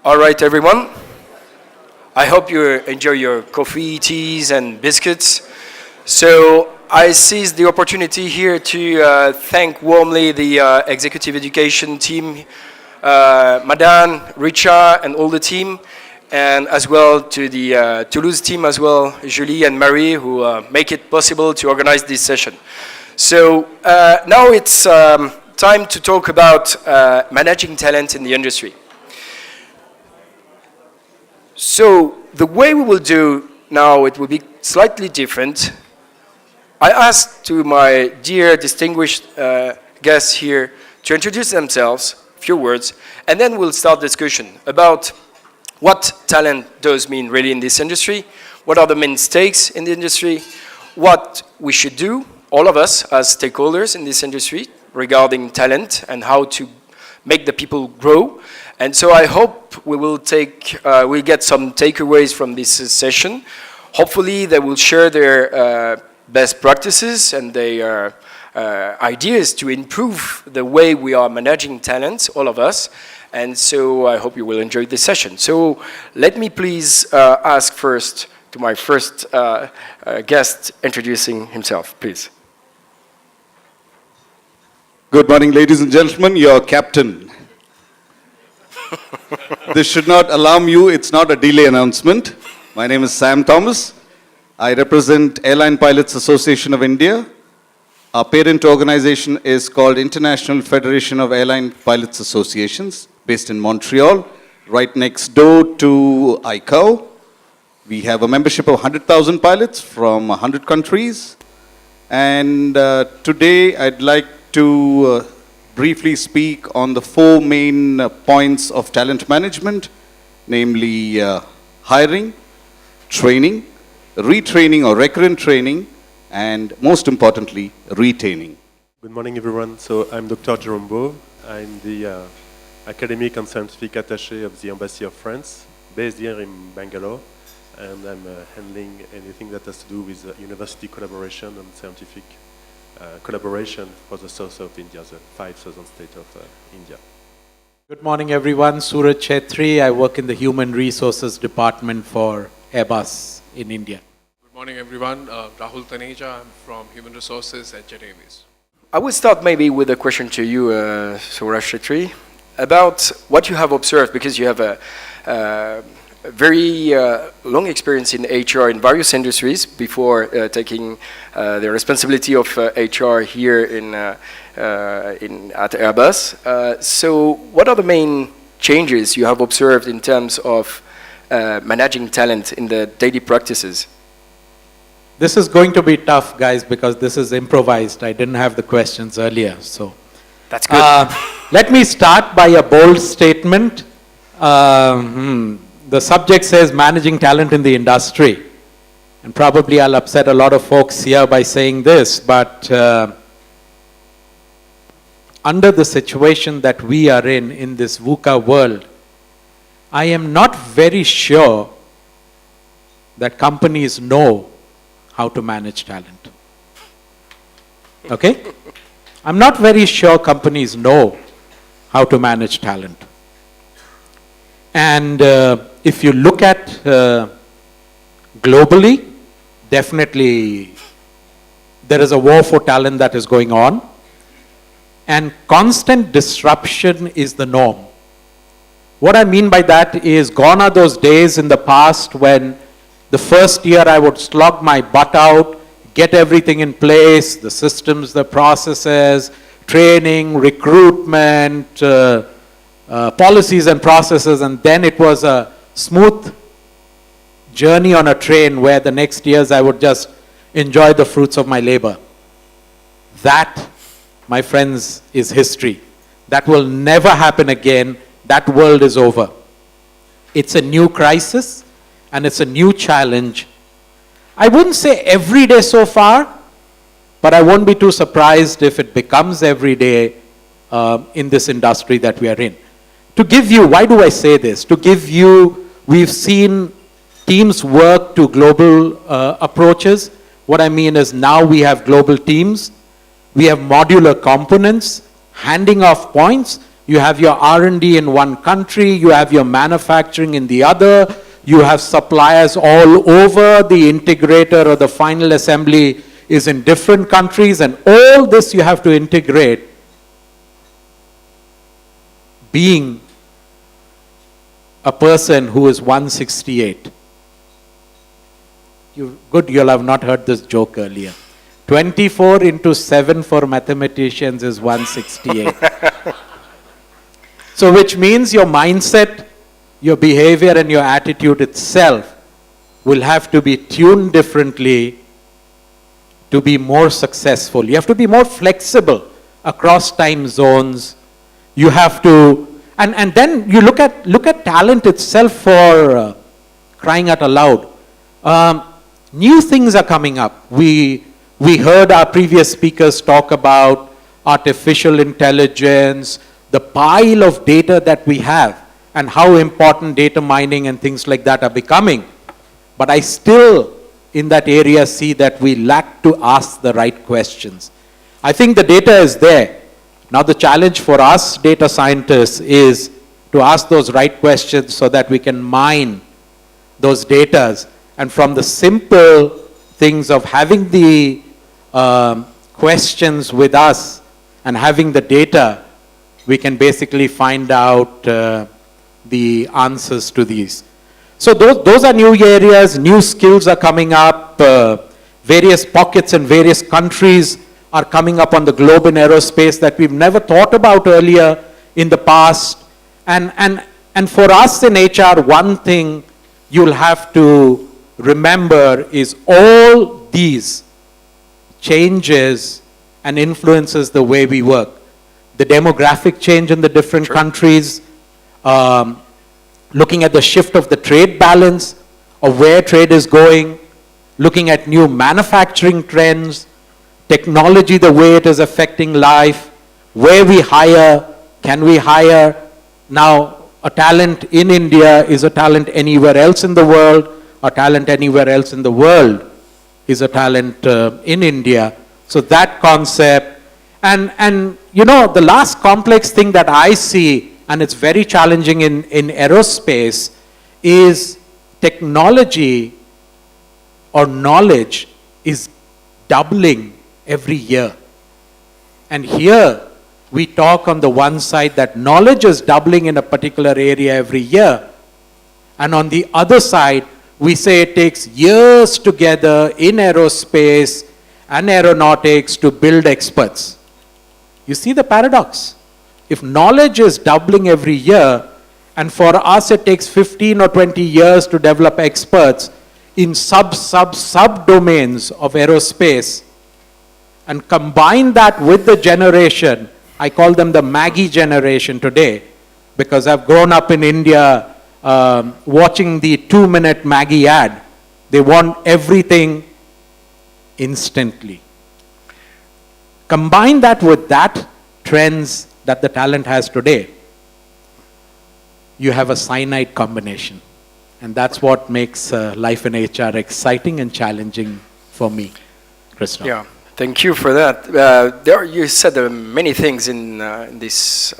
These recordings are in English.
All right, everyone. I hope you enjoy your coffee, teas, and biscuits. So I seize the opportunity here to thank warmly the executive education team, Madan, Richa, and all the team, and as well to the Toulouse team as well, Julie and Marie, who make it possible to organize this session. So now it's time to talk about managing talent in the industry. So the way we will do now, it will be slightly different. I asked to my dear distinguished guests here to introduce themselves, a few words, and then we'll start discussion about what talent does mean really in this industry, what are the main stakes in the industry, what we should do, all of us as stakeholders in this industry, regarding talent and how to make the people grow. And so I hope we will we'll get some takeaways from this session. Hopefully they will share their best practices and their ideas to improve the way we are managing talent, all of us. And so I hope you will enjoy this session. So let me please ask first to my first guest introducing himself, please. Good morning, ladies and gentlemen, your captain. This should not alarm you, it's not a delay announcement. My name is Sam Thomas. I represent Airline Pilots Association of India. Our parent organization is called International Federation of Airline Pilots Associations, based in Montreal, right next door to ICAO. We have a membership of 100,000 pilots from 100 countries. And today I'd like to briefly speak on the four main points of talent management, namely hiring, training, retraining or recurrent training, and most importantly, retaining. Good morning, everyone. So I'm Dr. Jerome Beau. I'm the academic and scientific attaché of the Embassy of France, based here in Bangalore, and I'm handling anything that has to do with university collaboration and scientific collaboration for the south of India, the 5 southern states of India. Good morning, everyone. Suraj Chetri. I work in the Human Resources Department for Airbus in India. Good morning, everyone. Rahul Taneja. I'm from Human Resources at Jet Airways. I will start maybe with a question to you, Suraj Chetri, about what you have observed, because you have a very long experience in HR in various industries before taking the responsibility of HR here at Airbus. So what are the main changes you have observed in terms of managing talent in the daily practices? This is going to be tough, guys, because this is improvised. I didn't have the questions earlier, so. That's good. Let me start by a bold statement. The subject says managing talent in the industry. And probably I'll upset a lot of folks here by saying this, but under the situation that we are in this VUCA world, I am not very sure that companies know how to manage talent. Okay? I'm not very sure companies know how to manage talent. And if you look at globally, definitely there is a war for talent that is going on, and constant disruption is the norm. What I mean by that is, gone are those days in the past when the first year I would slog my butt out, get everything in place, the systems, the processes, training, recruitment, policies and processes, and then it was a smooth journey on a train where the next years I would just enjoy the fruits of my labor. That, my friends, is history. That will never happen again. That world is over. It's a new crisis and it's a new challenge. I wouldn't say every day so far, but I won't be too surprised if it becomes every day in this industry that we are in. To give you, why do I say this? To give you, we've seen teams work to global approaches. What I mean is now we have global teams, we have modular components, handing off points, You have your R&D in one country, you have your manufacturing in the other, you have suppliers all over, the integrator or the final assembly is in different countries, and all this you have to integrate. Being a person who is 168. You'll have not heard this joke earlier. 24 into 7 for mathematicians is 168. So which means your mindset, your behavior and your attitude itself will have to be tuned differently to be more successful. You have to be more flexible across time zones. You have to, and then you look at talent itself for crying out aloud. New things are coming up. We heard our previous speakers talk about artificial intelligence, the pile of data that we have, and how important data mining and things like that are becoming. But I still, in that area, see that we lack to ask the right questions. I think the data is there. Now the challenge for us data scientists is to ask those right questions so that we can mine those data, and from the simple things of having the questions with us and having the data, we can basically find out the answers to these. So those are new areas, new skills are coming up, various pockets and various countries are coming up on the globe in aerospace that we've never thought about earlier in the past. And for us in HR, one thing you'll have to remember is all these changes and influences the way we work. The demographic change in the different countries, looking at the shift of the trade balance, of where trade is going, looking at new manufacturing trends, technology, the way it is affecting life, where we hire, can we hire? Now, a talent in India is a talent anywhere else in the world, a talent anywhere else in the world is a talent in India. So that concept, and you know, the last complex thing that I see, and it's very challenging in aerospace, is technology or knowledge is doubling every year. And here we talk on the one side that knowledge is doubling in a particular area every year, and on the other side we say it takes years together in aerospace and aeronautics to build experts. You see the paradox? If knowledge is doubling every year, and for us it takes 15 or 20 years to develop experts in sub-domains of aerospace, and combine that with the generation, I call them the Maggie generation today, because I've grown up in India watching the 2-minute Maggie ad. They want everything instantly. Combine that with that trends that the talent has today, you have a cyanide combination. And that's what makes life in HR exciting and challenging for me, Christoph. Yeah, thank you for that. You said many things in this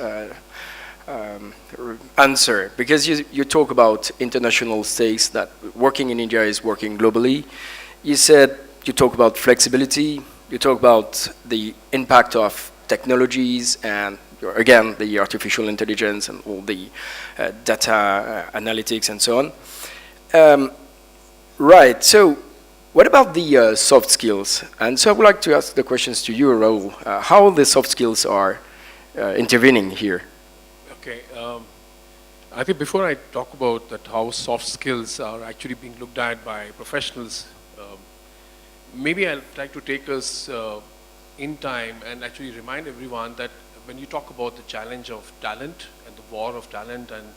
answer, because you talk about international stakes, that working in India is working globally. You talk about flexibility, you talk about the impact of technologies, and again, the artificial intelligence and all the data analytics and so on. Right, so what about the soft skills? And so I would like to ask the questions to you, Rahul. How the soft skills are intervening here? Okay, I think before I talk about that, how soft skills are actually being looked at by professionals, maybe I'd like to take us in time and actually remind everyone that when you talk about the challenge of talent and the war of talent, and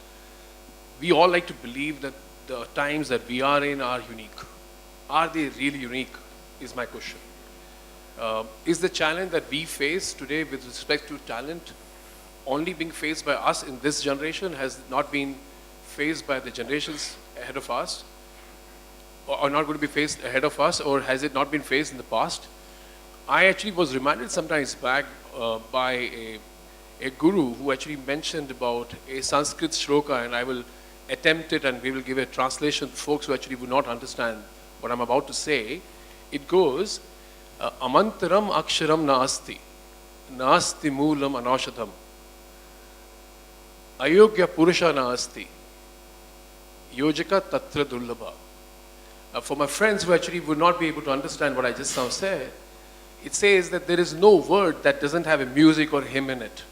we all like to believe that the times that we are in are unique. Are they really unique, is my question. Is the challenge that we face today with respect to talent only being faced by us in this generation, has not been faced by the generations ahead of us, or not going to be faced ahead of us, or has it not been faced in the past? I actually was reminded sometimes back by a guru who actually mentioned about a Sanskrit shloka, and I will attempt it and we will give a translation to folks who actually would not understand what I'm about to say. It goes, amantaram aksharam naasti, naasti moolam anaushadham, ayogya purusha naasti, yojaka tatra dullabha. For my friends who actually would not be able to understand what I just now said, it says that there is no word that doesn't have a music or hymn in it.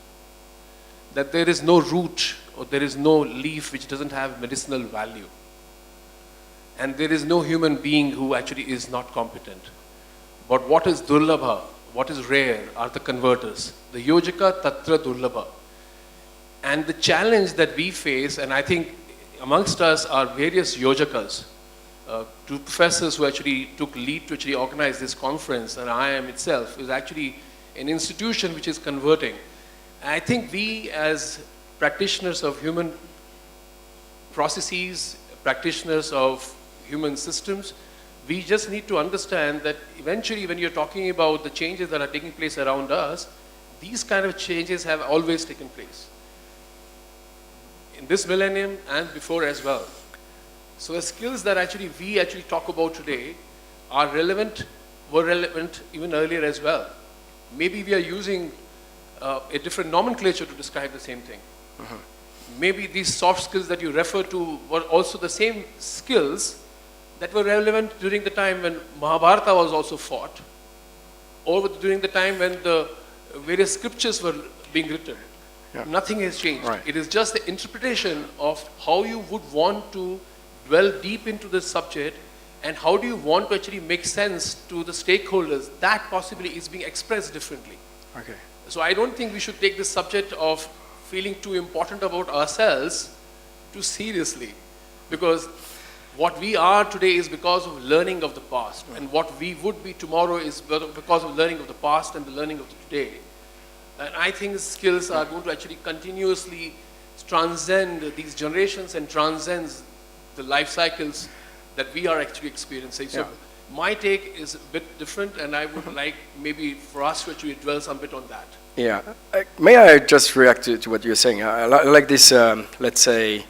That there is no root or there is no leaf which doesn't have medicinal value. And there is no human being who actually is not competent. But what is durlabha, what is rare, are the converters. The yojaka tatra durlabha. And the challenge that we face, and I think amongst us are various yojakas, two professors who actually took lead to actually organize this conference, and IIM itself is actually an institution which is converting. And I think we as practitioners of human processes, practitioners of human systems, we just need to understand that eventually when you're talking about the changes that are taking place around us, these kind of changes have always taken place. In this millennium and before as well. So the skills that actually we actually talk about today are relevant, were relevant even earlier as well. Maybe we are using a different nomenclature to describe the same thing. Maybe these soft skills that you refer to were also the same skills that were relevant during the time when Mahabharata was also fought, or during the time when the various scriptures were being written. Yeah. Nothing has changed. Right. It is just the interpretation of how you would want to dwell deep into this subject and how do you want to actually make sense to the stakeholders. That possibly is being expressed differently. Okay. So I don't think we should take this subject of feeling too important about ourselves too seriously, because what we are today is because of learning of the past, and what we would be tomorrow is because of learning of the past and the learning of the today. And I think skills are going to actually continuously transcend these generations and transcends the life cycles that we are actually experiencing. So my take is a bit different, and I would like maybe for us to actually dwell some bit on that. Yeah. May I just react to what you're saying? I like this, let's say,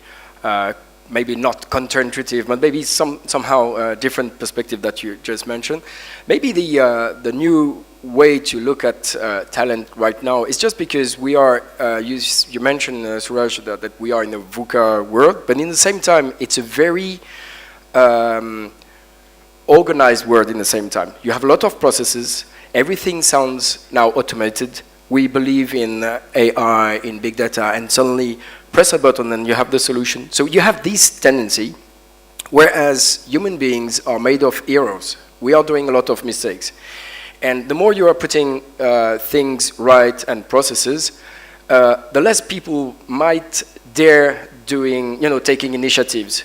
maybe not counterintuitive, but maybe somehow different perspective that you just mentioned. Maybe the new way to look at talent right now is just because we are, you mentioned, Suraj, that we are in a VUCA world, but in the same time, it's a very organized world in the same time. You have a lot of processes. Everything sounds now automated. We believe in AI, in big data, and suddenly press a button and you have the solution. So you have this tendency, whereas human beings are made of errors. We are doing a lot of mistakes. And the more you are putting things right and processes, the less people might dare doing, taking initiatives,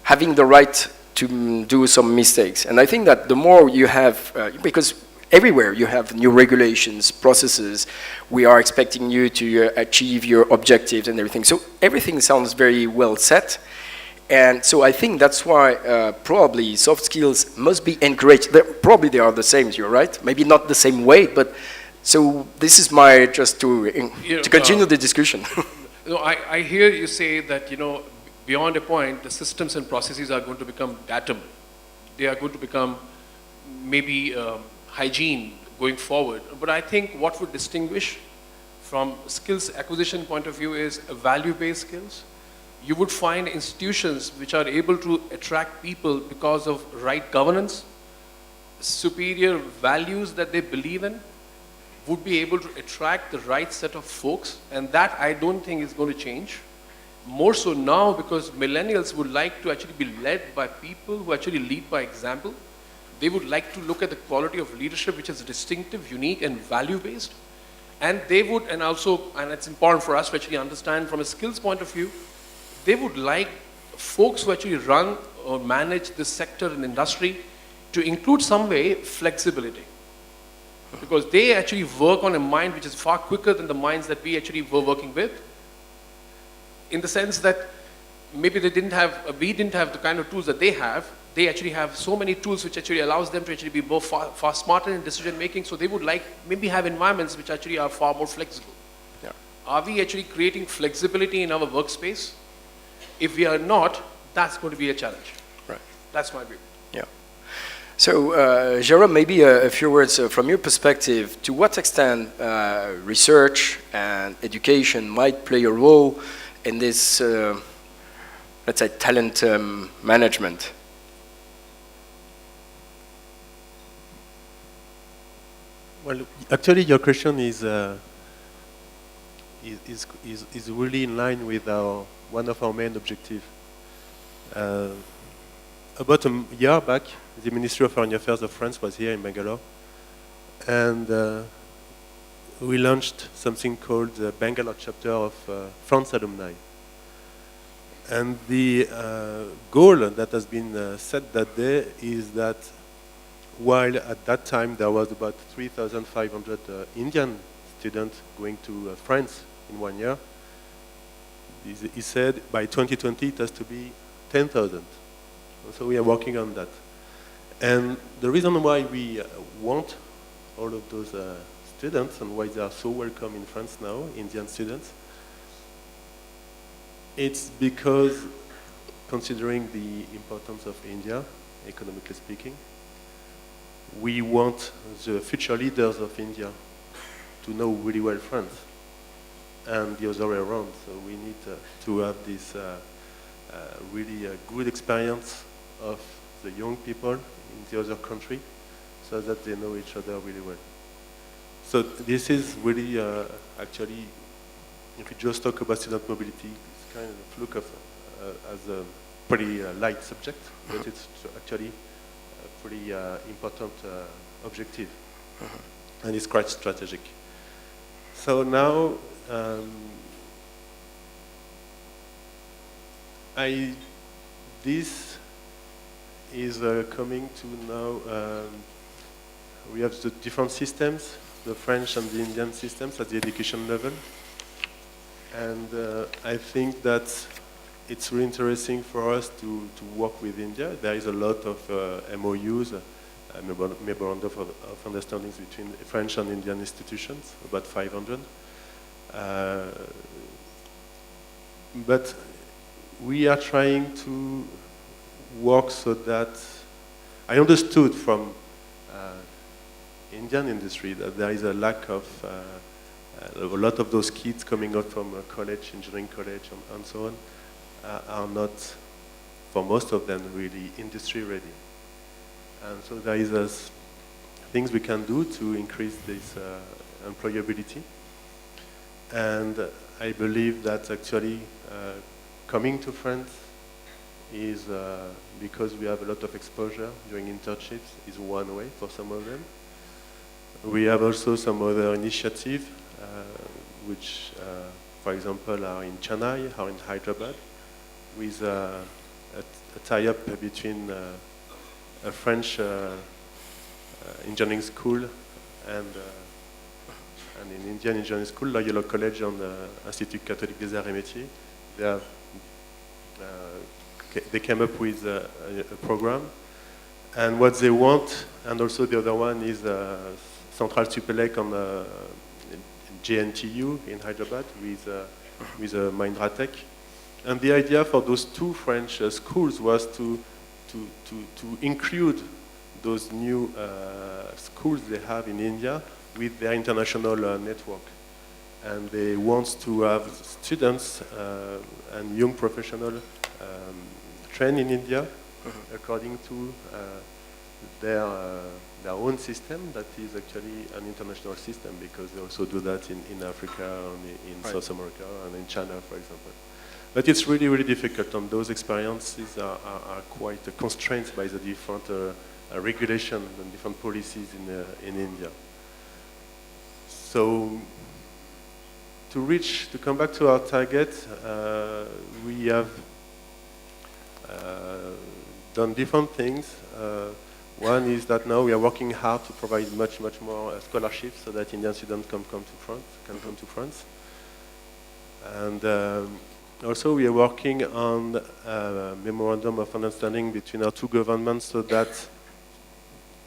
having the right to do some mistakes. And I think that the more you have, because everywhere you have new regulations, processes, we are expecting you to achieve your objectives and everything. So everything sounds very well set. And so I think that's why probably soft skills must be encouraged. Probably they are the same, you're right? Maybe not the same way, but so this is my, just to continue the discussion. I hear you say that, beyond a point, the systems and processes are going to become datum. They are going to become maybe hygiene going forward. But I think what would distinguish from skills acquisition point of view is value-based skills. You would find institutions which are able to attract people because of right governance, superior values that they believe in, would be able to attract the right set of folks, and that I don't think is going to change. More so now because millennials would like to actually be led by people who actually lead by example. They would like to look at the quality of leadership which is distinctive, unique, and value-based. And they would, and it's important for us to actually understand from a skills point of view, they would like folks who actually run or manage this sector and industry to include some way flexibility. Because they actually work on a mind which is far quicker than the minds that we actually were working with. In the sense that maybe we didn't have the kind of tools that they have. They actually have so many tools which actually allows them to actually be more far smarter in decision making. So they would like maybe have environments which actually are far more flexible. Yeah. are we actually creating flexibility in our workspace? If we are not, that's going to be a challenge. Right. That's my view. Yeah. So, Jérôme, maybe a few words from your perspective. To what extent research and education might play a role in this, let's say, talent management? Well, actually, your question is really in line with one of our main objectives. About a year back, the Ministry of Foreign Affairs of France was here in Bangalore, and we launched something called the Bangalore chapter of France Alumni. And the goal that has been set that day is that while at that time there was about 3,500 Indian students going to France in 1 year, he said by 2020 it has to be 10,000. So we are working on that. And the reason why we want all of those students and why they are so welcome in France now, Indian students, it's because considering the importance of India, economically speaking, we want the future leaders of India to know really well France and the other way around. So we need to have this really good experience of the young people in the other country so that they know each other really well. So this is really actually, if we just talk about student mobility, it's kind of look of as a pretty light subject, but it's actually a pretty important objective, and it's quite strategic. So now, this is coming to now, we have the different systems, the French and the Indian systems at the education level. And I think that it's really interesting for us to work with India. There is a lot of MOUs, memorandum of understandings between French and Indian institutions, about 500. But we are trying to work so that I understood from Indian industry that there is a lack of a lot of those kids coming out from college, engineering college, and so on, are not, for most of them, really industry ready. And so there is things we can do to increase this employability. And I believe that actually coming to France is, because we have a lot of exposure during internships, is one way for some of them. We have also some other initiatives, which, for example, are in Chennai or in Hyderabad, with a tie-up between a French engineering school and an Indian engineering school, Loyola College and Institut Catholique des Arts et Métiers. They came up with a program, and what they want, and also the other one is Central Supélec on JNTU in Hyderabad with Mahindra Tech. And the idea for those two French schools was to include those new schools they have in India with their international network. And they want to have students and young professionals trained in India according to their own system that is actually an international system, because they also do that in Africa, and in South America, and in China, for example. But it's really, really difficult, and those experiences are quite constrained by the different regulations and different policies in India. So to come back to our target, we have done different things. One is that now we are working hard to provide much more scholarships so that Indian students can come to France. And also we are working on a memorandum of understanding between our two governments so that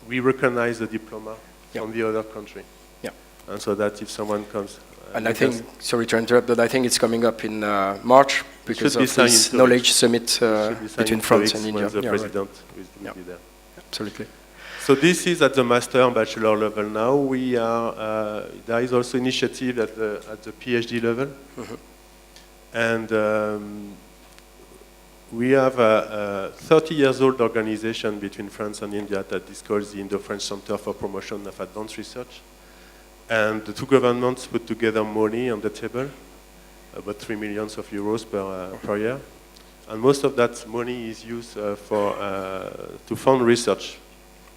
we recognize the diploma from the other country. Yeah. And so that if someone comes And I think, sorry to interrupt, but I think it's coming up in March because should be of signed this in 2 knowledge weeks. summit should be signed between in 2 France weeks and when India. the Yeah, right. president will Yeah. be there. Absolutely. So this is at the master and bachelor level now. We are, there is also initiative at the PhD level. And we have a 30 years old organization between France and India that is called the Indo-French Center for Promotion of Advanced Research. And the two governments put together money on the table, about 3 million of euros per year. And most of that money is used to fund research.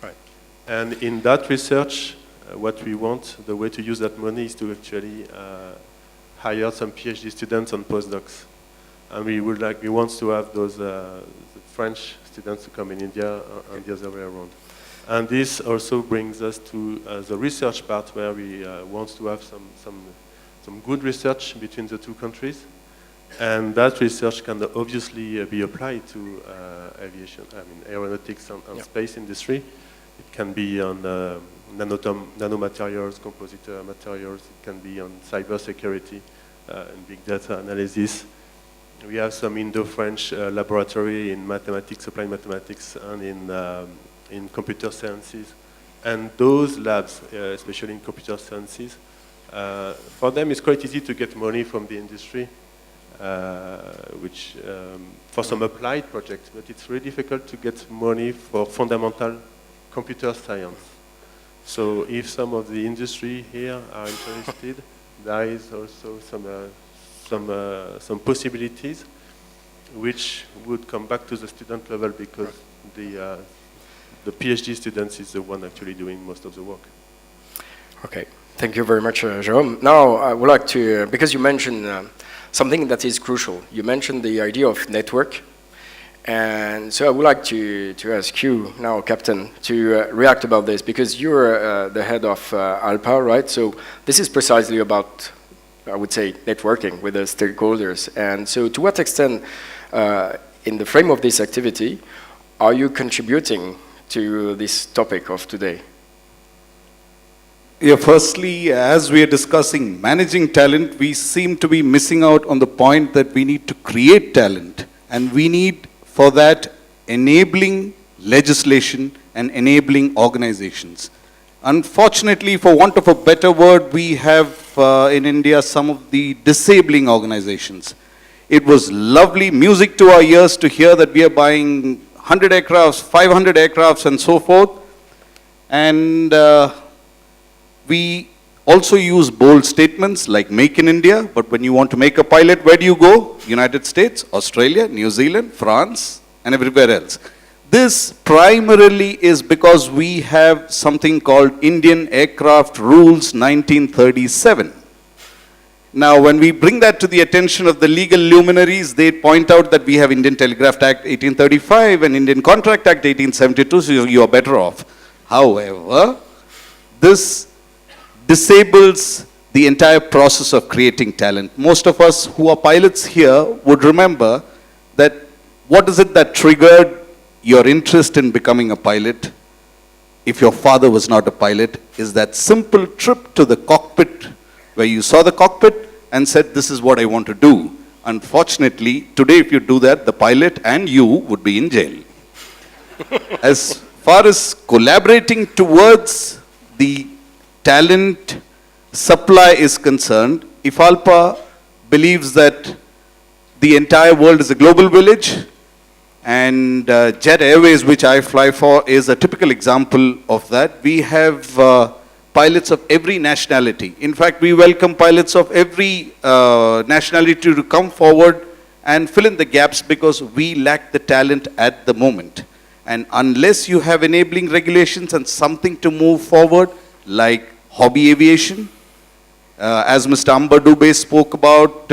Right. And in that research, what we want, the way to use that money is to actually hire some PhD students and postdocs. And we want to have those the French students to come in India and the other way around. And this also brings us to the research part where we want to have some good research between the two countries. And that research can obviously be applied to aviation, aeronautics and space industry. It can be on nanomaterials, composite materials. It can be on cybersecurity and big data analysis. We have some Indo-French laboratory in mathematics, applied mathematics, and in computer sciences. And those labs, especially in computer sciences, for them it's quite easy to get money from the industry, which for some applied projects, but it's really difficult to get money for fundamental computer science. So if some of the industry here are interested, there is also some possibilities which would come back to the student level because the PhD students is the one actually doing most of the work. Okay, thank you very much, Jérôme. Now, I would like to, because you mentioned something that is crucial. You mentioned the idea of network. And so I would like to ask you now, Captain, to react about this, because you're the head of ALPA, right? So this is precisely about, I would say, networking with the stakeholders. And so to what extent, in the frame of this activity, are you contributing to this topic of today? Yeah, firstly, as we are discussing managing talent, we seem to be missing out on the point that we need to create talent. And we need, for that, enabling legislation and enabling organizations. Unfortunately, for want of a better word, we have in India some of the disabling organizations. It was lovely music to our ears to hear that we are buying 100 aircrafts, 500 aircrafts and so forth. And we also use bold statements like make in India, but when you want to make a pilot, where do you go? United States, Australia, New Zealand, France, and everywhere else. This primarily is because we have something called Indian Aircraft Rules 1937. Now, when we bring that to the attention of the legal luminaries, they point out that we have Indian Telegraph Act 1835 and Indian Contract Act 1872, so you are better off. However, this disables the entire process of creating talent. Most of us who are pilots here would remember that what is it that triggered your interest in becoming a pilot, if your father was not a pilot, is that simple trip to the cockpit where you saw the cockpit and said, this is what I want to do. Unfortunately, today if you do that, the pilot and you would be in jail. As far as collaborating towards the talent supply is concerned, IFALPA believes that the entire world is a global village, and Jet Airways, which I fly for, is a typical example of that. We have pilots of every nationality. In fact, we welcome pilots of every nationality to come forward and fill in the gaps because we lack the talent at the moment. And unless you have enabling regulations and something to move forward, like hobby aviation, as Mr. Amber Dubey spoke about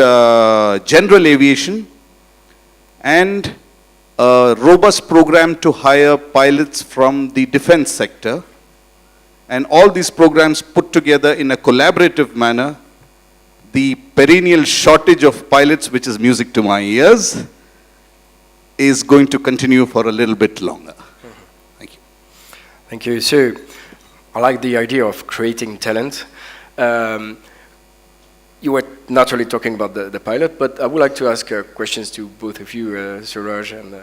general aviation, and a robust program to hire pilots from the defense sector, and all these programs put together in a collaborative manner, the perennial shortage of pilots, which is music to my ears, is going to continue for a little bit longer. Thank you. Thank you. So, I like the idea of creating talent. you were naturally talking about the pilot, but I would like to ask questions to both of you, Suraj, and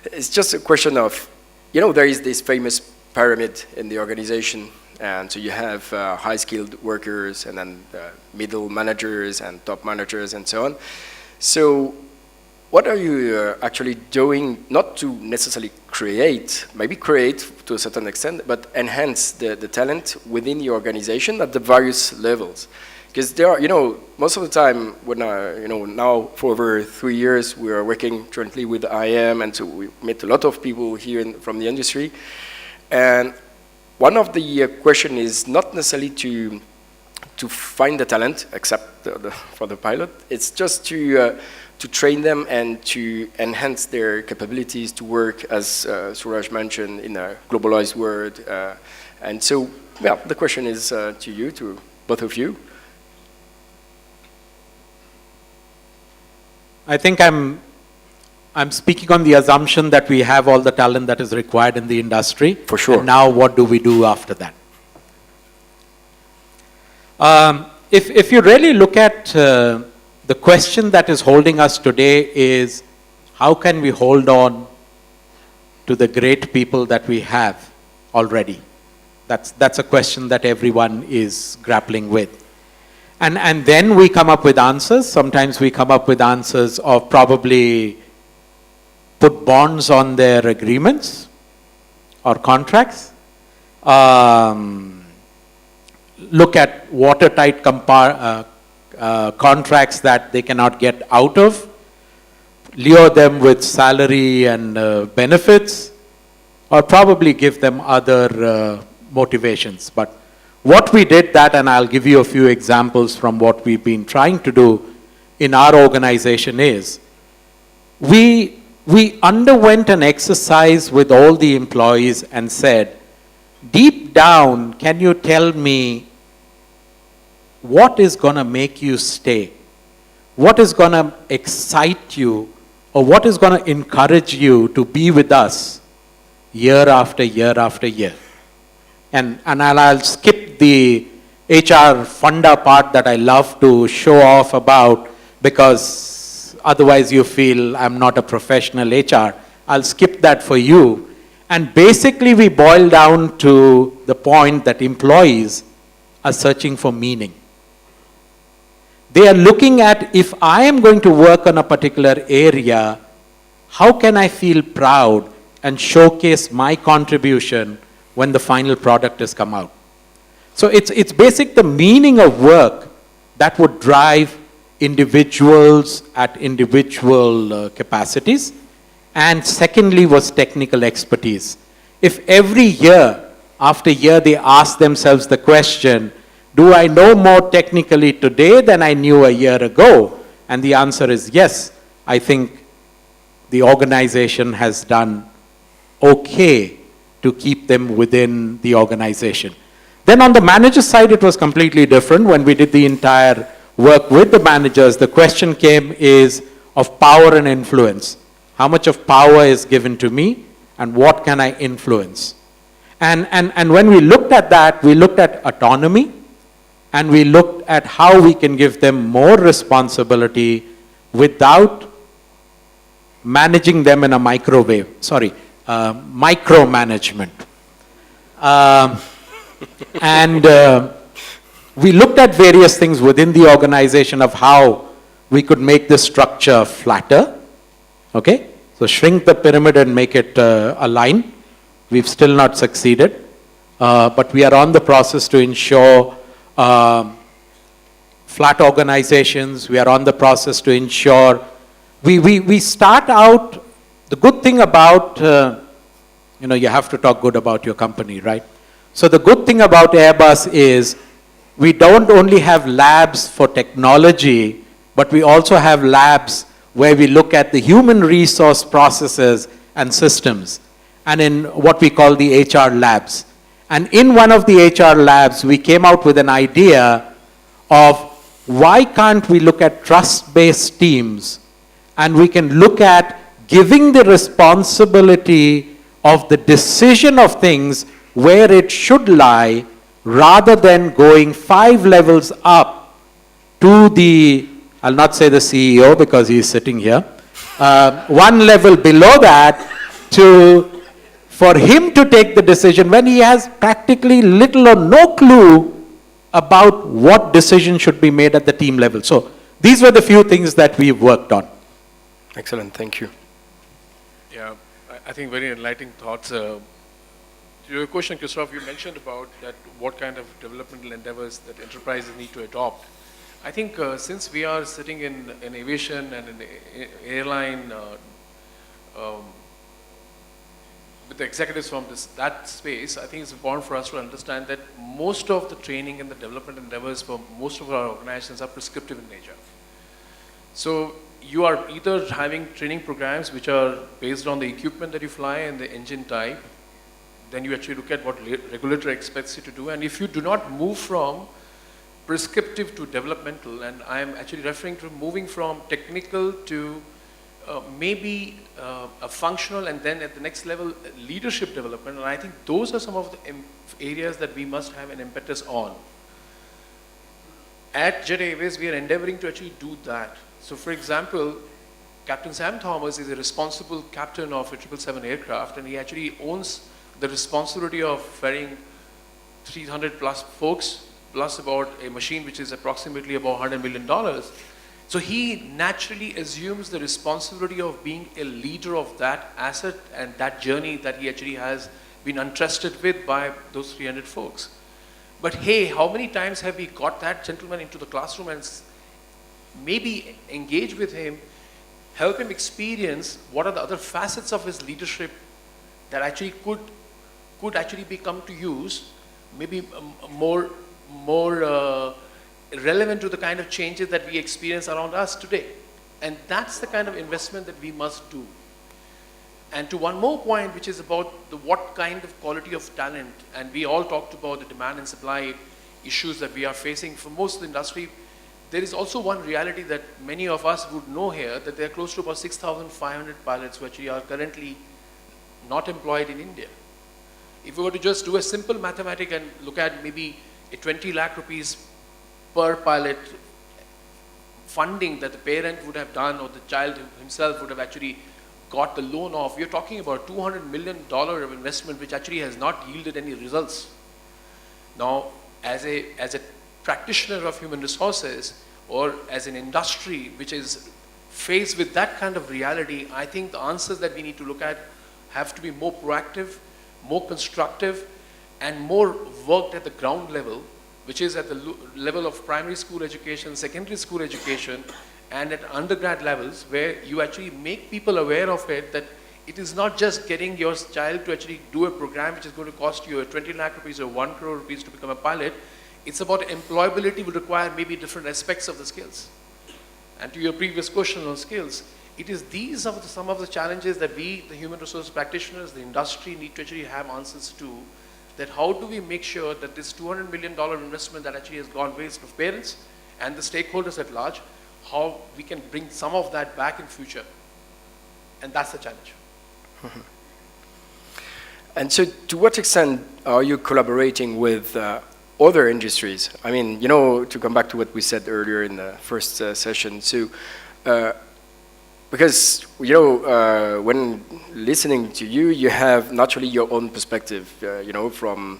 it's just a question of, there is this famous pyramid in the organization, and so you have high-skilled workers, and then middle managers, and top managers, and so on. So what are you actually doing, not to necessarily create, maybe create to a certain extent, but enhance the talent within the organization at the various levels? Because there are, most of the time when now for over 3 years we are working jointly with IM, and so we met a lot of people here from the industry. And one of the question is not necessarily to find the talent, except for the pilot. It's just to train them and to enhance their capabilities to work, as Suraj mentioned, in a globalized world. And so, yeah, the question is to you, to both of you. I think I'm speaking on the assumption that we have all the talent that is required in the industry. For sure. And now what do we do after that? If you really look at the question that is holding us today is, how can we hold on to the great people that we have already? That's a question that everyone is grappling with. And then we come up with answers. Sometimes we come up with answers of probably put bonds on their agreements or contracts. Look at watertight contracts that they cannot get out of. Lure them with salary and benefits, or probably give them other motivations. But what we did that, and I'll give you a few examples from what we've been trying to do in our organization, is we underwent an exercise with all the employees and said, deep down, can you tell me what is going to make you stay? What is going to excite you, or what is going to encourage you to be with us year after year after year? And I'll skip the HR funda part that I love to show off about, because otherwise you feel I'm not a professional HR. I'll skip that for you. And basically we boil down to the point that employees are searching for meaning. They are looking at, if I am going to work on a particular area, how can I feel proud and showcase my contribution when the final product has come out? So it's basic the meaning of work that would drive individuals at individual capacities. And secondly was technical expertise. If every year after year they ask themselves the question, do I know more technically today than I knew a year ago? And the answer is yes. I think the organization has done okay to keep them within the organization. Then on the manager side, it was completely different. When we did the entire work with the managers, the question came is of power and influence. How much of power is given to me, and what can I influence? And when we looked at that, we looked at autonomy, and we looked at how we can give them more responsibility without managing them in a micromanagement. We looked at various things within the organization of how we could make this structure flatter. Okay? So shrink the pyramid and make it a line. We've still not succeeded. But we are on the process to ensure flat organizations. We are on the process to ensure we start out. The good thing about, you have to talk good about your company, right? So the good thing about Airbus is we don't only have labs for technology, but we also have labs where we look at the human resource processes and systems, and in what we call the HR labs. And in one of the HR labs, we came out with an idea of why can't we look at trust-based teams, and we can look at giving the responsibility of the decision of things where it should lie, rather than going 5 levels up to the, I'll not say the CEO because he is sitting here, one level below that for him to take the decision when he has practically little or no clue about what decision should be made at the team level. So these were the few things that we worked on. Excellent, thank you. Yeah, I think very enlightening thoughts. To your question, Christoph, you mentioned about that what kind of developmental endeavors that enterprises need to adopt. I think since we are sitting in aviation and in the airline with the executives from that space, I think it's important for us to understand that most of the training and the development endeavors for most of our organizations are prescriptive in nature. So you are either having training programs which are based on the equipment that you fly and the engine type, then you actually look at what regulator expects you to do. And if you do not move from prescriptive to developmental, and I am actually referring to moving from technical to maybe a functional, and then at the next level, leadership development. And I think those are some of the areas that we must have an impetus on. At Jet Airways, we are endeavoring to actually do that. So for example, Captain Sam Thomas is a responsible captain of a 777 aircraft, and he actually owns the responsibility of ferrying 300 plus folks, plus about a machine which is approximately about $100 million. So he naturally assumes the responsibility of being a leader of that asset and that journey that he actually has been entrusted with by those 300 folks. But hey, how many times have we got that gentleman into the classroom and maybe engage with him, help him experience what are the other facets of his leadership that actually could actually become to use, maybe more relevant to the kind of changes that we experience around us today. And that's the kind of investment that we must do. And to one more point, which is about what kind of quality of talent, and we all talked about the demand and supply issues that we are facing for most of the industry. There is also one reality that many of us would know here, that there are close to about 6,500 pilots who actually are currently not employed in India. If we were to just do a simple mathematic and look at maybe a 20 lakh rupees per pilot funding that the parent would have done or the child himself would have actually got the loan of, we're talking about $200 million of investment which actually has not yielded any results. Now, as a practitioner of human resources or as an industry which is faced with that kind of reality, I think the answers that we need to look at have to be more proactive, more constructive, and more worked at the ground level, which is at the level of primary school education, secondary school education, and at undergrad levels, where you actually make people aware of it, that it is not just getting your child to actually do a program which is going to cost you 20 lakh rupees or 1 crore rupees to become a pilot. It's about employability will require maybe different aspects of the skills. And to your previous question on skills, it is these are some of the challenges that we, the human resource practitioners, the industry, need to actually have answers to. That how do we make sure that this $200 million investment that actually has gone waste of parents and the stakeholders at large, how we can bring some of that back in future. And that's the challenge. And so to what extent are you collaborating with other industries? I mean, you know, to come back to what we said earlier in the first session, so because, you know, when listening to you, you have naturally your own perspective, you know, from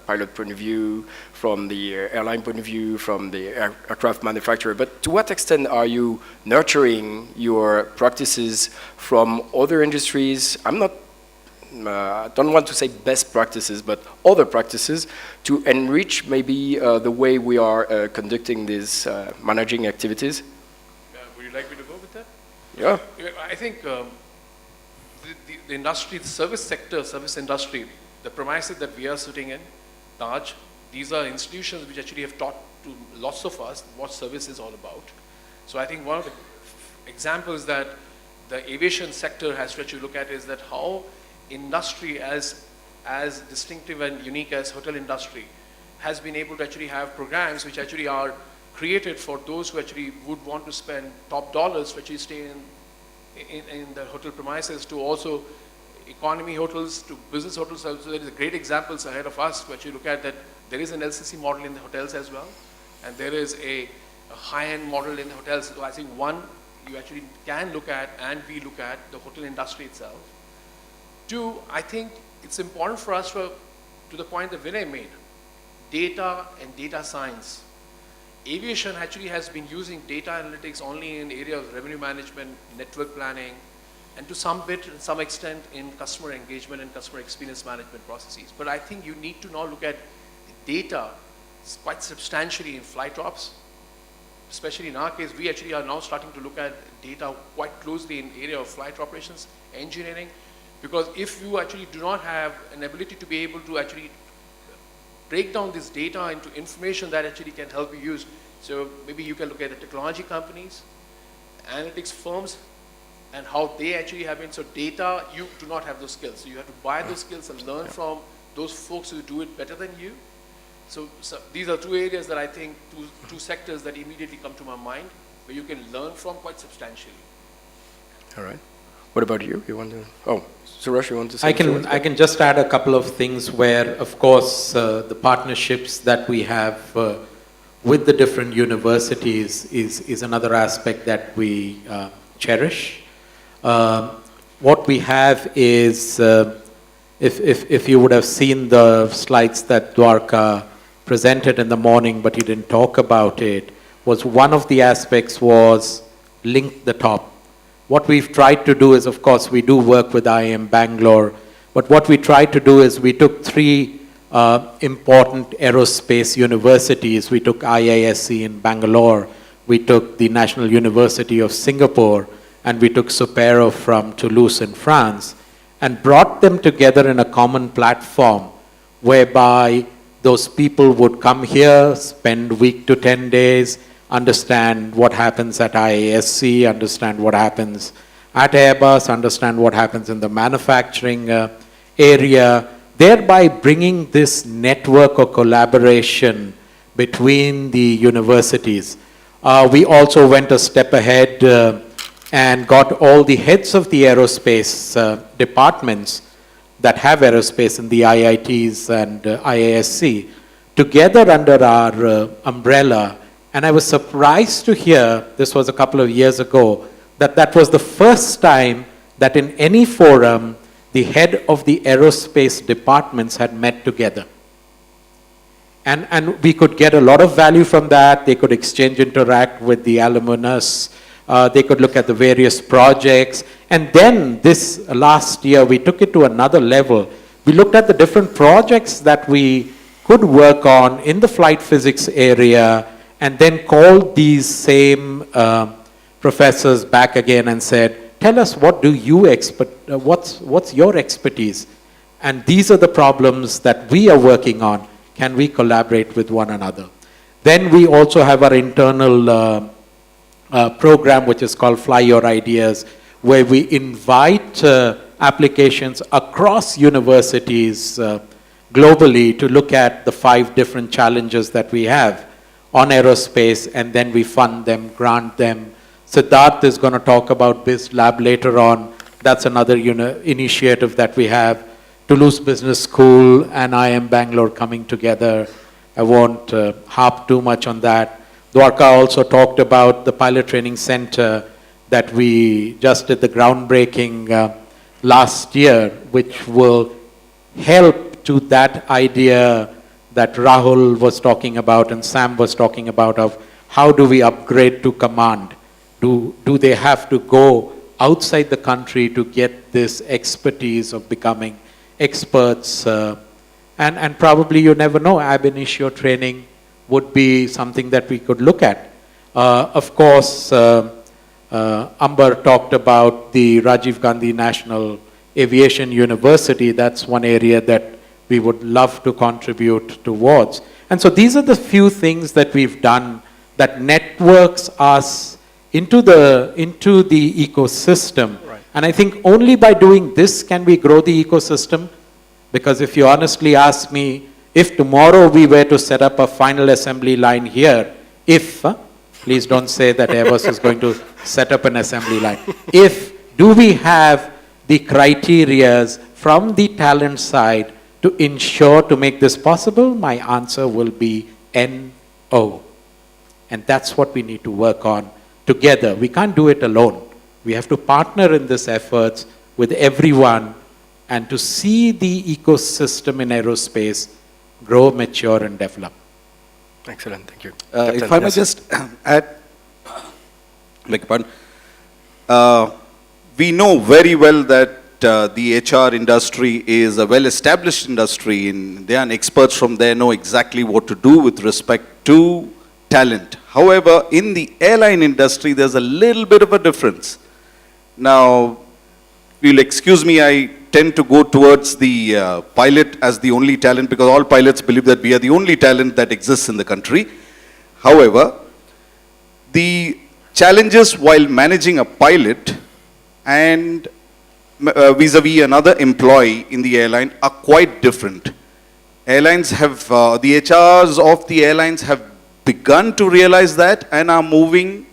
pilot point of view, from the airline point of view, from the aircraft manufacturer. But to what extent are you nurturing your practices from other industries? I don't want to say best practices, but other practices to enrich maybe the way we are conducting these managing activities? Would you like me to go with that? Yeah. I think the industry, the service sector, service industry, the premises that we are sitting in, Taj, these are institutions which actually have taught to lots of us what service is all about. So I think one of the examples that the aviation sector has to actually look at is that how industry as distinctive and unique as hotel industry has been able to actually have programs which actually are created for those who actually would want to spend top dollars to actually stay in the hotel premises, to also economy hotels, to business hotels. So there is great examples ahead of us to actually look at that. There is an LCC model in the hotels as well, and there is a a high-end model in hotels. So I think one, you actually can look at, and we look at the hotel industry itself. Two, I think it's important for us to the point that Vinay made, data and data science. Aviation actually has been using data analytics only in the area of revenue management, network planning, and to some extent in customer engagement and customer experience management processes. But I think you need to now look at data quite substantially in flight ops. Especially in our case, we actually are now starting to look at data quite closely in the area of flight operations, engineering, because if you actually do not have an ability to be able to actually break down this data into information that actually can help you use. So maybe you can look at the technology companies, analytics firms, and how they actually have been. So data, you do not have those skills. So you have to buy those skills and learn from those folks who do it better than you. So these are two areas that I think, two sectors that immediately come to my mind, where you can learn from quite substantially. All right. What about you? You want to? Oh, Suresh, you want to say? I can just add a couple of things where, of course, the partnerships that we have with the different universities is another aspect that we cherish. What we have is, if you would have seen the slides that Dwarka presented in the morning, but he didn't talk about it, was one of the aspects was link the top. What we've tried to do is, of course, we do work with IIM Bangalore, but what we tried to do is we took three important aerospace universities. We took IISc in Bangalore, we took the National University of Singapore, and we took Supero from Toulouse in France, and brought them together in a common platform whereby those people would come here, spend a week to 10 days, understand what happens at IISc, understand what happens at Airbus, understand what happens in the manufacturing area, thereby bringing this network of collaboration between the universities. We also went a step ahead and got all the heads of the aerospace departments that have aerospace in the IITs and IISc together under our umbrella. And I was surprised to hear, this was a couple of years ago, that was the first time that in any forum, the head of the aerospace departments had met together. And we could get a lot of value from that. They could exchange, interact with the alumnus. They could look at the various projects. And then this last year, we took it to another level. We looked at the different projects that we could work on in the flight physics area, and then called these same professors back again and said, tell us, what do you what's your expertise? And these are the problems that we are working on. Can we collaborate with one another? Then we also have our internal program, which is called Fly Your Ideas, where we invite applications across universities globally to look at the 5 different challenges that we have on aerospace, and then we fund them, grant them. Siddharth is going to talk about BizLab later on. That's another initiative that we have. Toulouse Business School and IIM Bangalore coming together. I won't harp too much on that. Dwarka also talked about the Pilot Training Center that we just did the groundbreaking last year, which will help to that idea that Rahul was talking about and Sam was talking about of how do we upgrade to command? Do they have to go outside the country to get this expertise of becoming experts? And probably, you never know, ab initio training would be something that we could look at. Of course, Amber talked about the Rajiv Gandhi National Aviation University. That's one area that we would love to contribute towards. And so these are the few things that we've done that networks us into the ecosystem. Right. And I think only by doing this can we grow the ecosystem. Because if you honestly ask me, if tomorrow we were to set up a final assembly line here, please don't say that Airbus is going to set up an assembly line. Do we have the criterias from the talent side to ensure to make this possible? My answer will be no. And that's what we need to work on together. We can't do it alone. We have to partner in this efforts with everyone and to see the ecosystem in aerospace grow, mature, and develop. Excellent, thank you. If Captain, I may yes. just add, beg your pardon. We know very well that the HR industry is a well-established industry, and they are experts from there, know exactly what to do with respect to talent. However, in the airline industry, there's a little bit of a difference. Now, you'll excuse me, I tend to go towards the pilot as the only talent, because all pilots believe that we are the only talent that exists in the country. However, the challenges while managing a pilot and vis-a-vis another employee in the airline are quite different. Airlines have, the HRs of the airlines have begun to realize that and are moving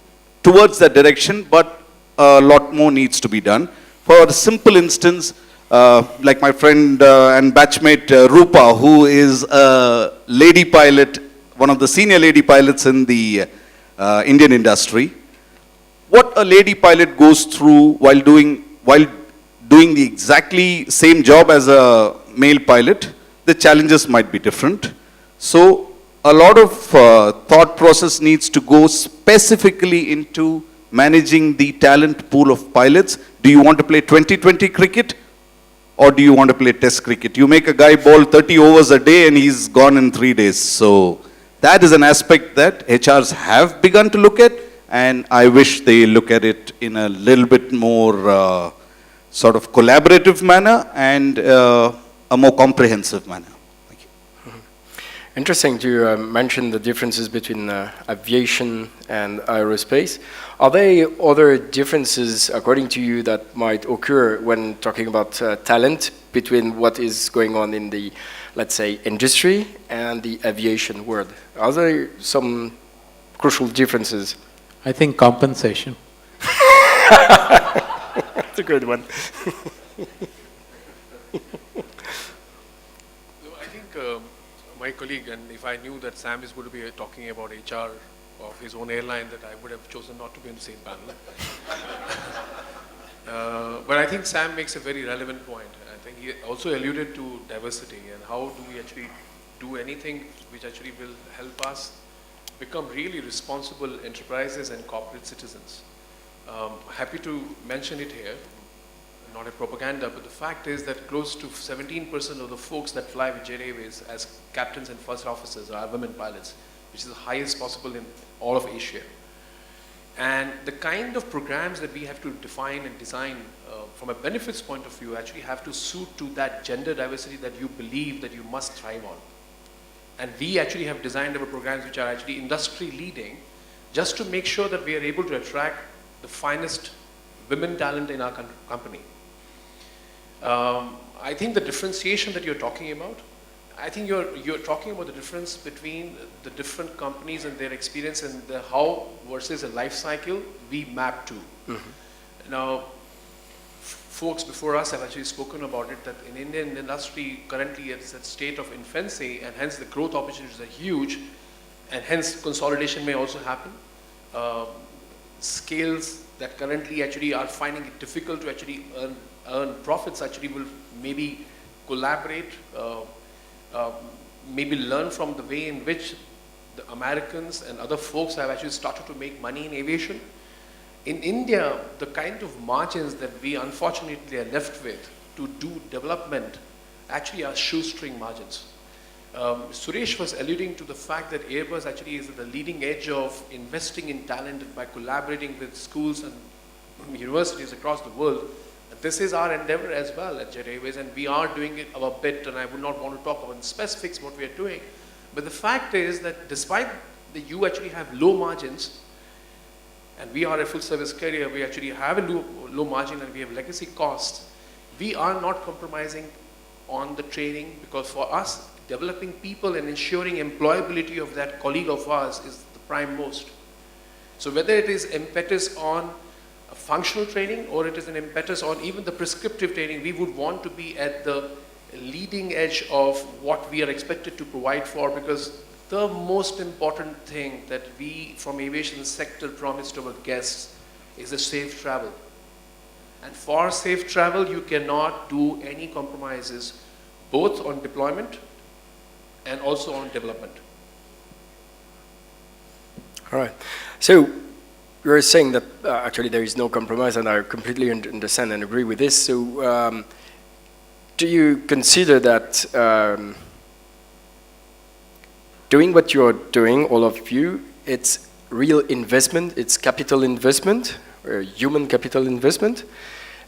towards that direction, but a lot more needs to be done. For a simple instance, like my friend and batchmate Rupa, who is a lady pilot, one of the senior lady pilots in the Indian industry, what a lady pilot goes through while doing the exactly same job as a male pilot, the challenges might be different. So a lot of thought process needs to go specifically into managing the talent pool of pilots. Do you want to play 20-20 cricket or do you want to play test cricket? You make a guy bowl 30 overs a day and he's gone in 3 days. So that is an aspect that HRs have begun to look at, and I wish they look at it in a little bit more sort of collaborative manner and a more comprehensive manner. Thank you. Interesting to mention the differences between aviation and aerospace. Are there other differences, according to you, that might occur when talking about talent between what is going on in the, let's say, industry and the aviation world? Are there some crucial differences? I think compensation. That's a good one. I think my colleague, and if I knew that Sam is going to be talking about HR of his own airline, that I would have chosen not to be in the same panel. But I think Sam makes a very relevant point. I think he also alluded to diversity and how do we actually do anything which actually will help us become really responsible enterprises and corporate citizens. Happy to mention it here, not a propaganda, but the fact is that close to 17% of the folks that fly with Jet Airways as captains and first officers are women pilots, which is the highest possible in all of Asia. And the kind of programs that we have to define and design from a benefits point of view actually have to suit to that gender diversity that you believe that you must thrive on. And we actually have designed our programs which are actually industry leading just to make sure that we are able to attract the finest women talent in our company. I think the differentiation that you're talking about, I think you're talking about the difference between the different companies and their experience and the how versus a life cycle we map to. Mm-hmm. Now, folks before us have actually spoken about it, that in Indian industry currently it's a state of infancy, and hence the growth opportunities are huge, and hence consolidation may also happen. Scales that currently actually are finding it difficult to actually earn profits actually will maybe collaborate, maybe learn from the way in which the Americans and other folks have actually started to make money in aviation. In India, the kind of margins that we unfortunately are left with to do development actually are shoestring margins. Suresh was alluding to the fact that Airbus actually is at the leading edge of investing in talent by collaborating with schools and universities across the world. This is our endeavor as well at Jet Airways, and we are doing it our bit, and I would not want to talk about the specifics what we are doing. But the fact is that despite that you actually have low margins, and we are a full service carrier, we actually have a low margin and we have legacy costs, we are not compromising on the training, because for us, developing people and ensuring employability of that colleague of ours is the prime most. So whether it is impetus on functional training or it is an impetus on even the prescriptive training, we would want to be at the leading edge of what we are expected to provide for, because the most important thing that we from aviation sector promise to our guests is a safe travel. And for safe travel, you cannot do any compromises, both on deployment and also on development. All right. So you're saying that actually there is no compromise, and I completely understand and agree with this. So do you consider that doing what you're doing, all of you, it's real investment, it's capital investment, or human capital investment?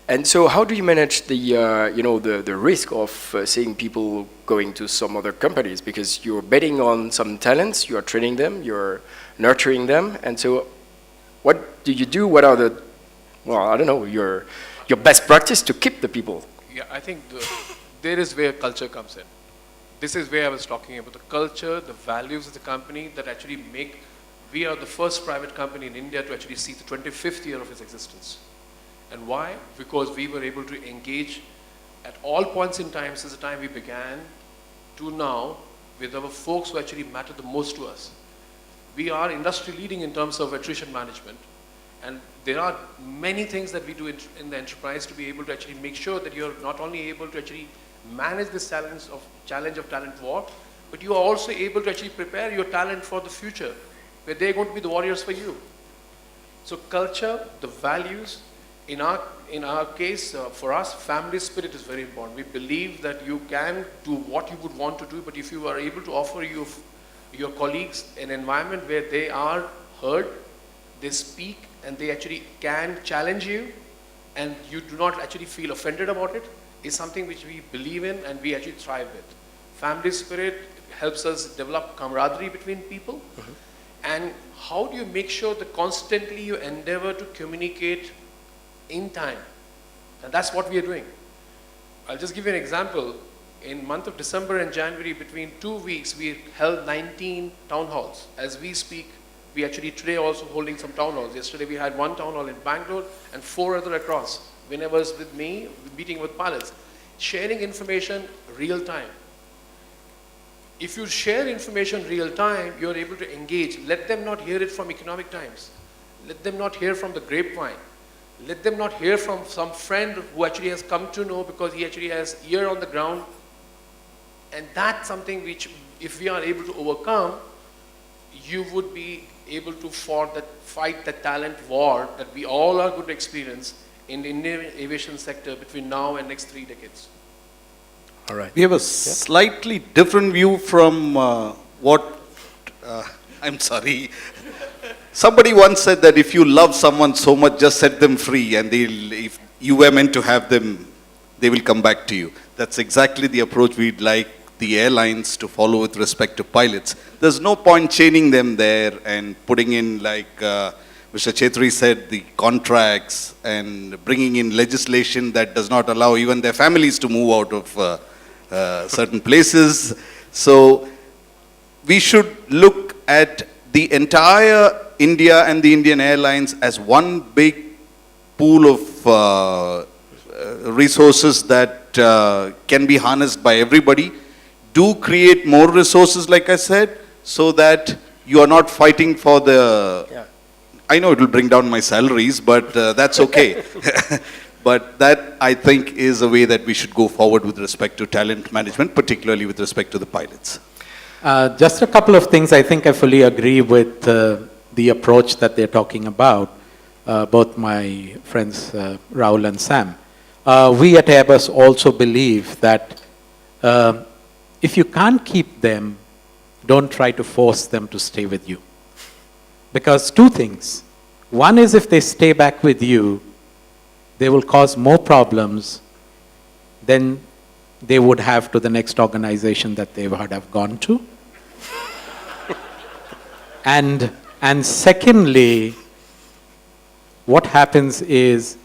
And so how do you manage the risk of seeing people going to some other companies? Because you're betting on some talents, you're training them, you're nurturing them, and so what do you do? What are the, well, I don't know, your best practice to keep the people? Yeah, I think there is where culture comes in. This is where I was talking about the culture, the values of the company that actually make, we are the first private company in India to actually see the 25th year of its existence. And why? Because we were able to engage at all points in time since the time we began to now with our folks who actually matter the most to us. We are industry leading in terms of attrition management, and there are many things that we do in the enterprise to be able to actually make sure that you're not only able to actually manage this challenge of talent war, but you are also able to actually prepare your talent for the future, where they're going to be the warriors for you. So culture, the values, in our case, for us, family spirit is very important. We believe that you can do what you would want to do, but if you are able to offer your colleagues an environment where they are heard, they speak, and they actually can challenge you, and you do not actually feel offended about it, is something which we believe in and we actually thrive with. Family spirit helps us develop camaraderie between people. Mm-hmm. And how do you make sure that constantly you endeavor to communicate in time? And that's what we are doing. I'll just give you an example. In month of December and January, between 2 weeks, we held 19 town halls. As we speak, we actually today also holding some town halls. Yesterday we had one town hall in Bangalore and 4 other across. Whenever it's with me, meeting with pilots, sharing information real time. If you share information real time, you're able to engage. Let them not hear it from Economic Times. Let them not hear from the grapevine. Let them not hear from some friend who actually has come to know because he actually has ear on the ground. And that's something which, if we are able to overcome, you would be able to fight the talent war that we all are going to experience in the Indian aviation sector between now and next 3 decades. All right. We have a slightly different view from I'm sorry. Somebody once said that if you love someone so much, just set them free, and if you were meant to have them, they will come back to you. That's exactly the approach we'd like the airlines to follow with respect to pilots. There's no point chaining them there and putting in, like Mr. Chetri said, the contracts and bringing in legislation that does not allow even their families to move out of certain places. So we should look at the entire India and the Indian Airlines as one big pool of resources that can be harnessed by everybody. Do create more resources, like I said, so that you are not fighting for the... Yeah. I know it will bring down my salaries, but that's okay. But that, I think, is a way that we should go forward with respect to talent management, particularly with respect to the pilots. Just a couple of things. I think I fully agree with the approach that they're talking about, both my friends Rahul and Sam. We at Airbus also believe that if you can't keep them, don't try to force them to stay with you. Because 2 things. One is, if they stay back with you, they will cause more problems than they would have to the next organization that they would have gone to. And secondly, what happens is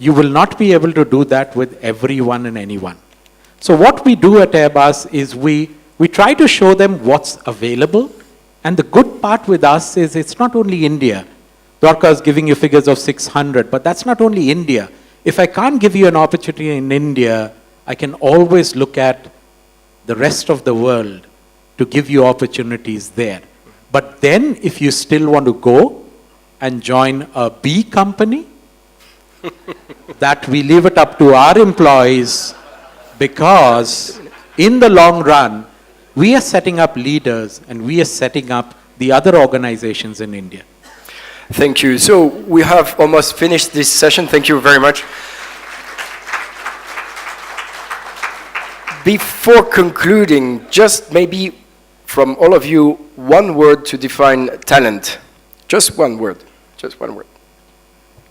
you will not be able to do that with everyone and anyone. So what we do at Airbus is we try to show them what's available. And the good part with us is it's not only India. Dwarka is giving you figures of 600, but that's not only India. If I can't give you an opportunity in India, I can always look at the rest of the world to give you opportunities there. But then if you still want to go and join a B company, that we leave it up to our employees, because in the long run, we are setting up leaders and we are setting up the other organizations in India. Thank you. So we have almost finished this session. Thank you very much. Before concluding, just maybe from all of you, one word to define talent. Just one word. Just one word.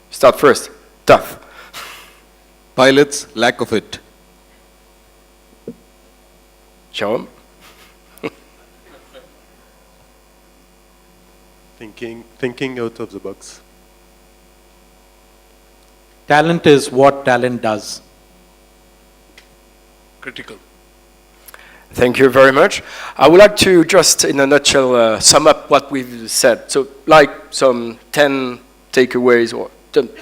Start first. Tough. Pilots, lack of it. Jérôme? Thinking out of the box. Talent is what talent does. Critical. Thank you very much. I would like to just, in a nutshell, sum up what we've said. So, like some 10 takeaways or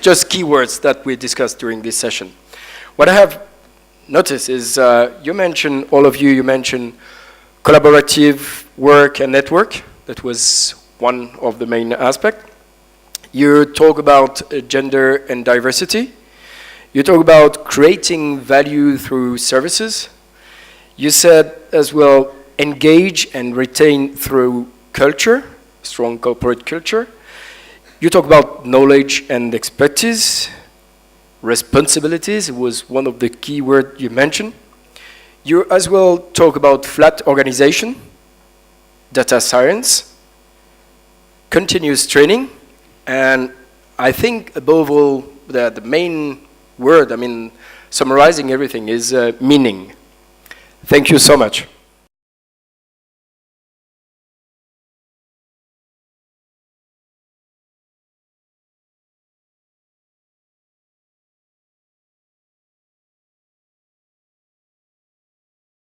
just keywords that we discussed during this session. What I have noticed is you mentioned, all of you mentioned collaborative work and network. That was one of the main aspects. You talk about gender and diversity. You talk about creating value through services. You said as well, engage and retain through culture, strong corporate culture. You talk about knowledge and expertise. Responsibilities was one of the key words you mentioned. You as well talk about flat organization, data science, continuous training, and I think above all, the main word, I mean, summarizing everything is meaning. Thank you so much.